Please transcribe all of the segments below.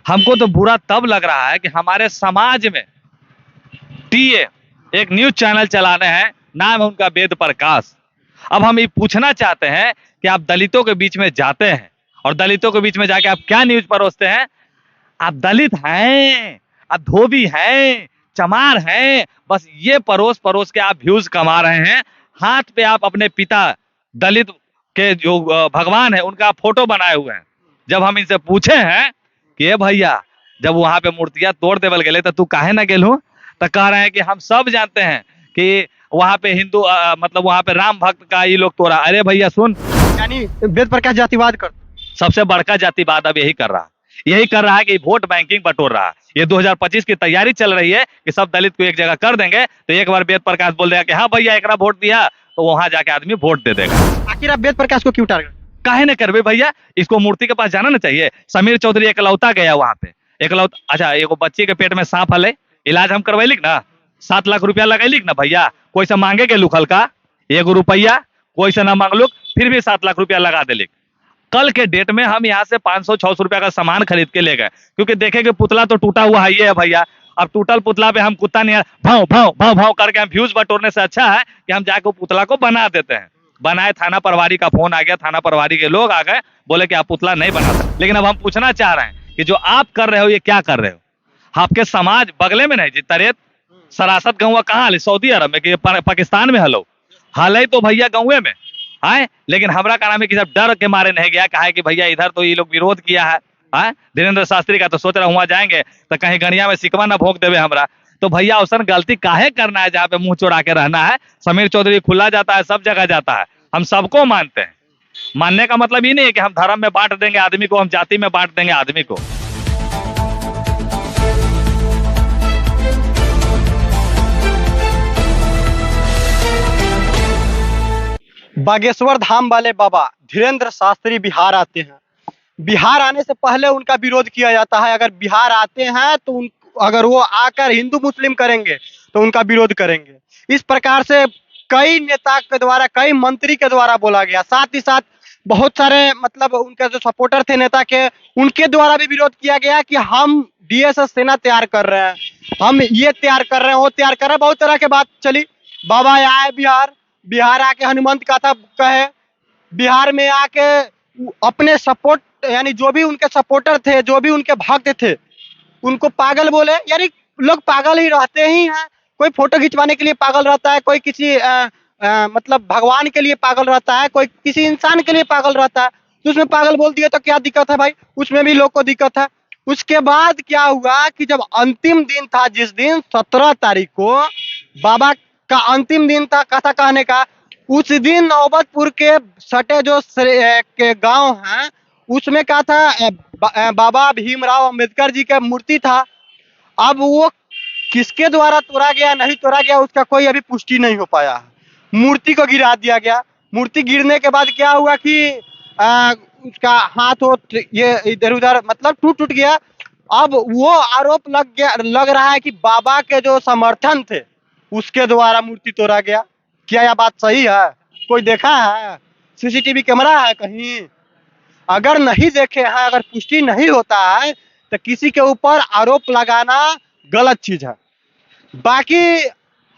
हमको तो बुरा तब लग रहा है कि हमारे समाज में टीए एक न्यूज चैनल चलाने हैं, नाम है उनका वेद प्रकाश। अब हम ये पूछना चाहते हैं कि आप दलितों के बीच में जाते हैं और दलितों के बीच में जाके आप क्या न्यूज परोसते हैं? आप दलित हैं, आप धोबी हैं, चमार हैं, बस ये परोस परोस के आप व्यूज कमा रहे हैं। हाथ पे आप अपने पिता दलित के जो भगवान है उनका फोटो बनाए हुए हैं। जब हम इनसे पूछे हैं कि ये भैया, जब वहां पे मूर्तियां तोड़ देवल गए तो तू काहे ना गेलू, तो कह रहे हैं कि हम सब जानते हैं कि वहां पे हिंदू मतलब वहां पे राम भक्त का ये लोग तोड़ा। अरे भैया सुन, यानी वेद प्रकाश जातिवाद कर सबसे बड़का जातिवाद अब यही कर रहा है कि वोट बैंकिंग बटोर रहा है। ये 2025 की तैयारी चल रही है कि सब दलित को एक जगह कर देंगे, तो एक बार वेद प्रकाश बोल देगा कि हाँ भैया एकरा वोट दिया, तो वहां जाके आदमी वोट दे देगा। आखिर आप वेद प्रकाश को क्यों टारगेट? काहे न करबे भैया, इसको मूर्ति के पास जाना ना चाहिए। समीर चौधरी एकलौता गया वहां पे, एकलौता। अच्छा, एगो बच्ची के पेट में सांप हले, इलाज हम करवैलिक ना, 7 लाख रुपया लगैलिक ना भैया। कोई से मांगे के लुखल का 1 रुपया, कोई से ना मांगलुक, फिर भी 7 लाख रुपया लगा देलिक। कल के डेट में हम यहाँ से 500-600 रुपया का सामान खरीद के ले गए, क्योंकि देखे कि पुतला तो टूटा हुआ है भैया। अब टूटल पुतला पे हम कुत्ता नहीं भाव भाव भाव भाव करके हम व्यूज बटोरने से अच्छा है कि हम जाके पुतला को बना देते हैं। बनाए, थाना प्रभारी का फोन आ गया, थाना प्रभारी के लोग आ गए, बोले कि आप पुतला नहीं बना सकते। लेकिन अब हम पूछना चाह रहे हैं कि जो आप कर रहे हो ये क्या कर रहे हो? आपके समाज बगले में नहीं जी, तरेत सरासत गाँव कहाँ हले? सऊदी अरब में कि पाकिस्तान में हलो? हाल तो भैया गाँवे में है। लेकिन हमरा का नाम है कि सब डर के मारे नहीं गया, कहा कि भैया इधर तो ये लोग विरोध किया है धीरेन्द्र शास्त्री का, तो सोच रहा हुआ जाएंगे तो कहीं गड़िया में सिकवा ना भोंक देवे हमरा। तो भैया औसन गलती काहे करना है जहाँ पे मुंह चोरा के रहना है? समीर चौधरी खुला जाता है, सब जगह जाता है, हम सबको मानते हैं। मानने का मतलब ये नहीं है कि हम धर्म में बांट देंगे आदमी को, हम जाति में बांट देंगे आदमी को। बागेश्वर धाम वाले बाबा धीरेन्द्र शास्त्री बिहार आते हैं। बिहार आने से पहले उनका विरोध किया जाता है। अगर बिहार आते हैं तो अगर वो आकर हिंदू मुस्लिम करेंगे तो उनका विरोध करेंगे। इस प्रकार से कई नेता के द्वारा, कई मंत्री के द्वारा बोला गया। साथ ही साथ बहुत सारे मतलब उनके जो सपोर्टर थे नेता के, उनके द्वारा भी विरोध किया गया कि हम डीएसएस सेना तैयार कर रहे हैं, हम ये तैयार कर रहे हैं, वो तैयार कर रहे हैं। बहुत तरह के बात चली। बाबा आए बिहार आके हनुमंत कथा कहे, बिहार में आके अपने सपोर्ट यानी जो भी उनके सपोर्टर थे, जो भी उनके भक्त थे, उनको पागल बोले। यानी लोग पागल ही रहते ही हैं। कोई फोटो खिंचवाने के लिए पागल रहता है, कोई किसी मतलब भगवान के लिए पागल रहता है, कोई किसी इंसान के लिए पागल रहता है। तो उसमें पागल बोल दिया तो क्या दिक्कत है भाई? उसमें भी लोग को दिक्कत है। उसके बाद क्या हुआ कि जब अंतिम दिन था, जिस दिन 17 तारीख को बाबा का अंतिम दिन था कथा कहने का, उस दिन नौबतपुर के सटे जो के गांव हैं उसमें क्या था, बाबा भीमराव अंबेडकर जी का मूर्ति था। अब वो किसके द्वारा तोड़ा गया नहीं तोड़ा गया उसका कोई अभी पुष्टि नहीं हो पाया। मूर्ति को गिरा दिया गया। मूर्ति गिरने के बाद क्या हुआ कि उसका हाथ ये इधर उधर मतलब टूट गया। अब वो आरोप लग रहा है कि बाबा के जो समर्थन थे उसके द्वारा मूर्ति तोड़ा गया। क्या यह बात सही है? कोई देखा है? सीसीटीवी कैमरा है कहीं? अगर नहीं देखे हैं, अगर पुष्टि नहीं होता है तो किसी के ऊपर आरोप लगाना गलत चीज है। बाकी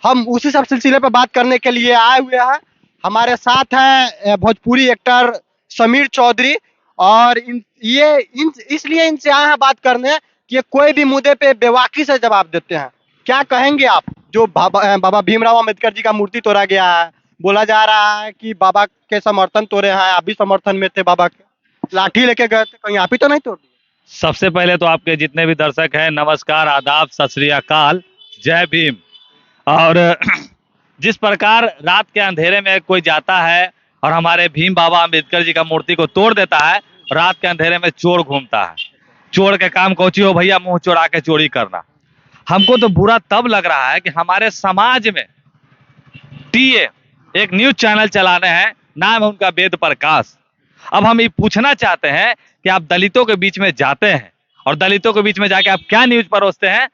हम उसी सब सिलसिले पर बात करने के लिए आए हुए हैं। हमारे साथ है भोजपुरी एक्टर समीर चौधरी, और इसलिए इनसे आए हैं बात करने कि कोई भी मुद्दे पे बेबाकी से जवाब देते हैं। क्या कहेंगे आप? जो बाबा भीमराव अंबेडकर जी का मूर्ति तोड़ा गया है, बोला जा रहा है कि बाबा के समर्थन तोड़े हैं, आप भी समर्थन में थे बाबा के, लाठी लेके गए थे, कहीं आप ही तो नहीं तोड़ दिए? सबसे पहले तो आपके जितने भी दर्शक हैं, नमस्कार, आदाब, सत श्री अकाल, जय भीम। और जिस प्रकार रात के अंधेरे में कोई जाता है और हमारे भीम बाबा अंबेडकर जी का मूर्ति को तोड़ देता है, रात के अंधेरे में चोर घूमता है। चोर के काम कौची हो भैया? मुंह चोरा के चोरी करना। हमको तो बुरा तब लग रहा है कि हमारे समाज में टीए एक न्यूज चैनल चलाने हैं, नाम है उनका वेद प्रकाश। अब हम ये पूछना चाहते हैं कि आप दलितों के बीच में जाते हैं और दलितों के बीच में जाके आप क्या न्यूज परोसते हैं?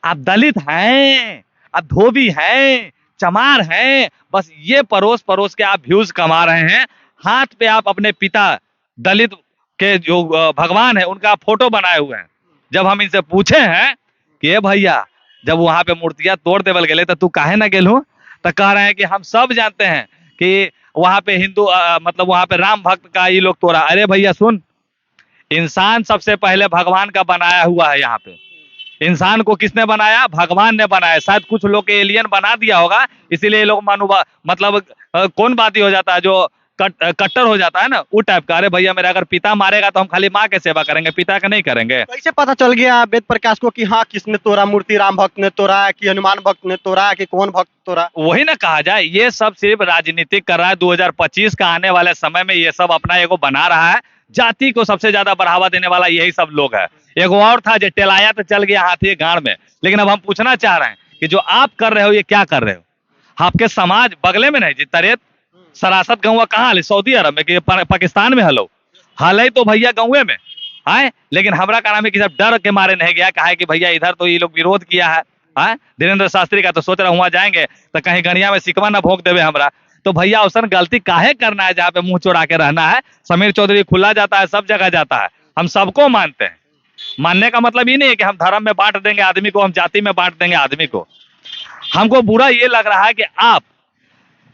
आप दलित हैं, आप धोबी हैं, चमार हैं, बस ये परोस परोस के आप व्यूज कमा रहे हैं। हाथ पे आप अपने पिता दलित के जो भगवान है उनका फोटो बनाए हुए हैं। जब हम इनसे पूछे हैं कि ए भैया जब वहां पे मूर्तियां तोड़ देवल गए तो तू काहे ना गेलू, तो कह रहे हैं कि हम सब जानते हैं कि वहां पे हिंदू मतलब वहां पे राम भक्त का ये लोग तोड़ा। अरे भैया सुन, इंसान सबसे पहले भगवान का बनाया हुआ है। यहाँ पे इंसान को किसने बनाया? भगवान ने बनाया। शायद कुछ लोग के एलियन बना दिया होगा, इसीलिए ये लोग मानुबा मतलब कौन बाती हो जाता है जो कट्टर हो जाता है ना, वो टाइप का। अरे भैया मेरा अगर पिता मारेगा तो हम खाली माँ के सेवा करेंगे, पिता का नहीं करेंगे। कैसे पता चल गया वेद प्रकाश को कि हाँ किसने तोड़ा मूर्ति? राम भक्त ने तोड़ा है कि हनुमान भक्त ने तोड़ा है कि कौन भक्त तोड़ा? वही ना कहा जाए, ये सब सिर्फ राजनीतिक कर रहा है। 2025 का आने वाले समय में ये सब अपना एगो बना रहा है। जाति को सबसे ज्यादा बढ़ावा देने वाला यही सब लोग है। एगो और था जो टेलाया तो चल गया हाथी गाड़ में। लेकिन अब हम पूछना चाह रहे हैं कि जो आप कर रहे हो ये क्या कर रहे हो? आपके समाज बगले में नहीं जी तरेत सरासत गौवा कहाँ हले? सऊदी अरब में कि पाकिस्तान में हलो? हाल तो भैया गौवे में है। लेकिन हमरा का नाम है कि सब डर के मारे नहीं गया, कहा है कि भैया इधर तो ये लोग विरोध किया है धीरेन्द्र शास्त्री का, तो सोच रहा वहां जाएंगे तो कहीं गड़िया में सिकवा ना भोंक देवे हमरा। तो भैया औसन गलती काहे करना है जहाँ पे मुंह चोरा के रहना है? समीर चौधरी खुला जाता है, सब जगह जाता है, हम सबको मानते हैं। मानने का मतलब ये नहीं है कि हम धर्म में बांट देंगे आदमी को, हम जाति में बांट देंगे आदमी को। हमको बुरा ये लग रहा है कि आप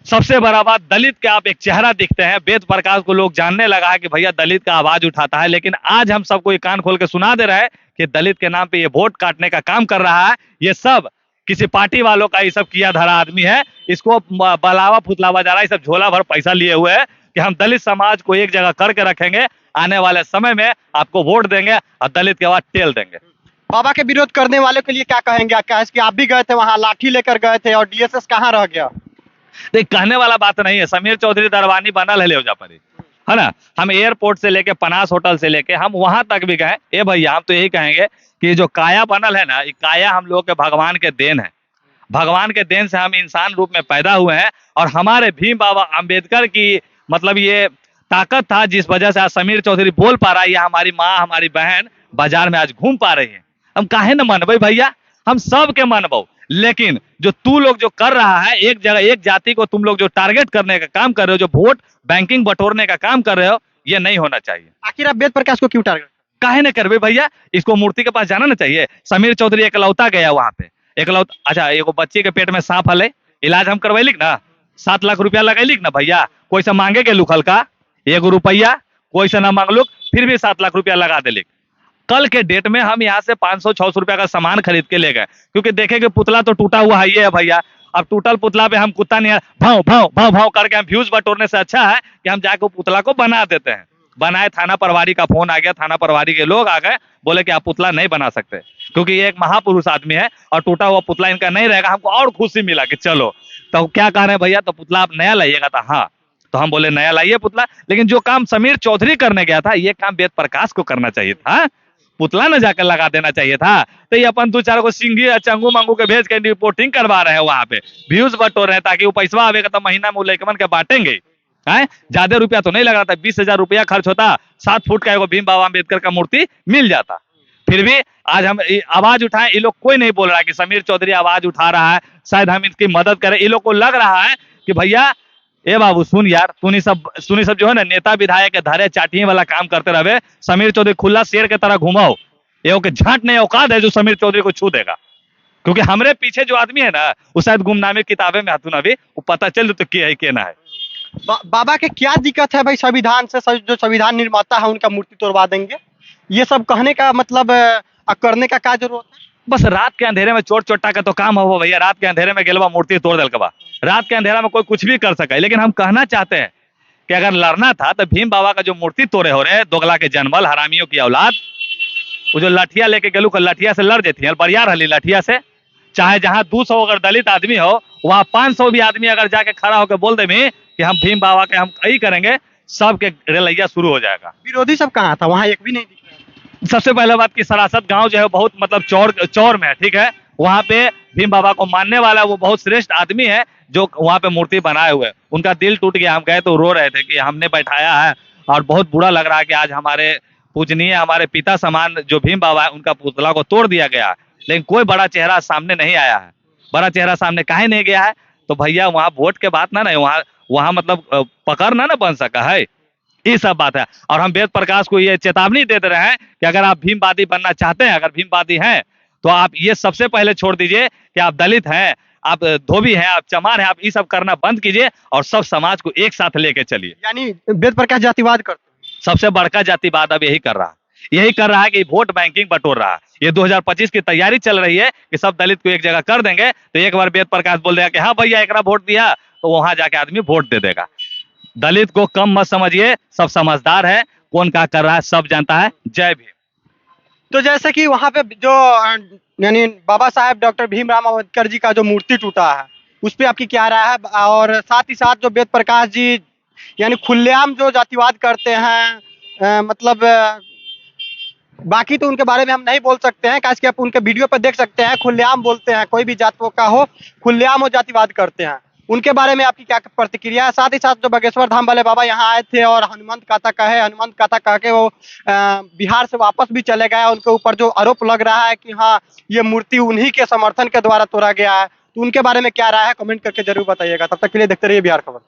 सबसे बड़ा बात, दलित के आप एक चेहरा दिखते हैं। वेद प्रकाश को लोग जानने लगा है कि भैया दलित का आवाज उठाता है, लेकिन आज हम सबको ये कान खोल के सुना दे रहे हैं कि दलित के नाम पे ये वोट काटने का काम कर रहा है। ये सब किसी पार्टी वालों का ये सब किया धरा आदमी है। इसको बलावा फुतलावा जा रहा है। सब झोला भर पैसा लिए हुए है कि हम दलित समाज को एक जगह करके रखेंगे, आने वाले समय में आपको वोट देंगे और दलित के आवाज टेल देंगे। बाबा के विरोध करने वालों के लिए क्या कहेंगे? क्या कि आप भी गए थे वहां, लाठी लेकर गए थे और डीएसएस कहाँ रह गया? देख कहने वाला बात नहीं है। समीर चौधरी दरबानी बनल है लेवजा परी, है ना। हम एयरपोर्ट से लेके पनास होटल से लेके हम वहां तक भी गए। ए भैया हम तो यही कहेंगे कि जो काया बनल है ना, ये काया हम लोग के भगवान के देन है। भगवान के देन से हम इंसान रूप में पैदा हुए हैं और हमारे भीम बाबा अंबेडकर की मतलब ये ताकत था जिस वजह से आज समीर चौधरी बोल पा रहा है, या हमारी माँ हमारी बहन बाजार में आज घूम पा रही है। हम काहे न मनबे भैया, हम सब के मनबो। लेकिन जो तू लोग जो कर रहा है, एक जगह एक जाति को तुम लोग जो टारगेट करने का काम कर रहे हो, जो वोट बैंकिंग बटोरने का काम कर रहे हो, ये नहीं होना चाहिए। आखिर आप वेद प्रकाश को क्यों टारगेट? काहे न करबे भैया, इसको मूर्ति के पास जाना ना चाहिए। समीर चौधरी एकलौता गया वहां पे, एकलौता। अच्छा एगो बच्ची के पेट में सांप हले, इलाज हम करवैलिक ना, 7 लाख रुपया लगैलिक ना भैया। कोई से मांगे के लुखल का 1 रुपया, कोई से ना मांगलुक, फिर भी 7 लाख रुपया लगा देलिक। कल के डेट में हम यहाँ से 500-600 रुपया का सामान खरीद के ले गए, क्योंकि देखे कि पुतला तो टूटा हुआ है ये है भैया। अब टूटल पुतला पे हम कुत्ता नहीं भाव भाव भाव भाव करके हम व्यूज बटोरने से अच्छा है कि हम जाके पुतला को बना देते हैं। बनाए, थाना प्रभारी का फोन आ गया, थाना प्रभारी के लोग आ गए, बोले कि आप पुतला नहीं बना सकते क्योंकि ये एक महापुरुष आदमी है और टूटा हुआ पुतला इनका नहीं रहेगा। हमको और खुशी मिला कि चलो, तो क्या कह रहे हैं भैया, तो पुतला आप नया लाइएगा? था हाँ। तो हम बोले नया लाइए पुतला, लेकिन जो काम समीर चौधरी करने गया था ये काम वेद प्रकाश को करना चाहिए था, पुतला न जाकर लगा देना चाहिए था। तो ये अपन 2-4 को सिंगी चंगू मंगू के भेज के रिपोर्टिंग करवा रहे हैं वहां पे, व्यूज बटोर रहे हैं ताकि वो पैसा आवेगा तो महीना में लइकमन के बांटेंगे। है ज्यादा रुपया तो नहीं लग रहा था, 20,000 रुपया खर्च होता, 7 फुट का एगो भीम बाबा अम्बेडकर का मूर्ति मिल जाता। फिर भी आज हम आवाज उठाएं, ये लोग कोई नहीं बोल रहा है कि समीर चौधरी आवाज उठा रहा है, शायद हम इसकी मदद करें। ये लोग को लग रहा है कि भैया ए बाबू सुन यार, सुनी सब जो है ना नेता विधायक के धारे चाटिए वाला काम करते रहे। समीर चौधरी खुला शेर के तरह घुमाओ, ये के झांट नहीं औकात है जो समीर चौधरी को छू देगा। क्योंकि हमरे पीछे जो आदमी है ना, वो शायद गुमनामी किताबें में हाथू ना भी वो पता चल तो क्या है क्या ना है। बाबा के क्या दिक्कत है भाई संविधान से? जो संविधान निर्माता है उनका मूर्ति तोड़वा देंगे, ये सब कहने का मतलब करने का क्या जरूरत है? बस रात के अंधेरे में चोट चोटा का तो काम हो भैया। रात के अंधेरे में गेलवा मूर्ति तोड़ देल कबा, रात के अंधेरा में कोई कुछ भी कर सके। लेकिन हम कहना चाहते हैं कि अगर लड़ना था तो भीम बाबा का जो मूर्ति तोड़े हो रहे, दोगला के जन्मल हरामियों की औलाद, वो जो लठिया लेके गेलू लठिया से लड़ देती है, बढ़िया रही लठिया से। चाहे जहां 200 अगर दलित आदमी हो, वहां 500 भी आदमी अगर जाके खड़ा होकर बोल दे कि हम भीम बाबा के हम यही करेंगे, सबके रेलैया शुरू हो जाएगा। विरोधी सब कहाँ था? वहां एक भी नहीं दिख रहा। सबसे पहले बात की सरासत गांव जो है बहुत मतलब चौर में है, ठीक है। वहां पे भीम बाबा को मानने वाला वो बहुत श्रेष्ठ आदमी है जो वहां पे मूर्ति बनाए हुए। उनका दिल टूट गया, हम गए तो रो रहे थे कि हमने बैठाया है और बहुत बुरा लग रहा है कि आज हमारे पूजनीय हमारे पिता समान जो भीम बाबा है उनका पुतला को तोड़ दिया गया। लेकिन कोई बड़ा चेहरा सामने नहीं आया है। बड़ा चेहरा सामने काहे नहीं गया है? तो भैया वहां वोट के बात ना वहां मतलब पकड़ ना बन सका है। ये सब बात है। और हम वेद प्रकाश को ये चेतावनी दे रहे हैं कि अगर आप भीमवादी बनना चाहते हैं, अगर भीमवादी हैं, तो आप ये सबसे पहले छोड़ दीजिए कि आप दलित हैं, आप धोबी हैं, आप चमार हैं, आप ये सब करना बंद कीजिए और सब समाज को एक साथ लेके चलिए। यानी वेद प्रकाश जातिवाद करते हैं। सबसे बड़का जातिवाद अब यही कर रहा है कि वोट बैंकिंग बटोर रहा है। ये 2025 की तैयारी चल रही है कि सब दलित को एक जगह कर देंगे, तो एक बार वेद प्रकाश बोल देगा कि हाँ भैया एकरा वोट दिया, तो वहां जाके आदमी वोट दे देगा। दलित को कम मत समझिए, सब समझदार है, कौन क्या कर रहा है सब जानता है। जय भीम। तो जैसे कि वहां पे जो यानी बाबा साहेब डॉक्टर भीमराव अम्बेडकर जी का जो मूर्ति टूटा है, उस पे आपकी क्या राय है? और साथ ही साथ जो वेद प्रकाश जी यानी खुलेआम जो जातिवाद करते हैं, मतलब बाकी तो उनके बारे में हम नहीं बोल सकते हैं, काश कि आप उनके वीडियो पर देख सकते हैं, खुलेआम बोलते हैं, कोई भी जात का हो, खुलेआम वो जातिवाद करते हैं। उनके बारे में आपकी क्या प्रतिक्रिया है? साथ ही साथ जो बागेश्वर धाम वाले बाबा यहाँ आए थे और हनुमंत कथा कह के वो बिहार से वापस भी चले गए, उनके ऊपर जो आरोप लग रहा है कि हाँ ये मूर्ति उन्हीं के समर्थन के द्वारा तोड़ा गया है, तो उनके बारे में क्या राय है? कमेंट करके जरूर बताइएगा। तब तक के लिए देखते रहिए बिहार खबर।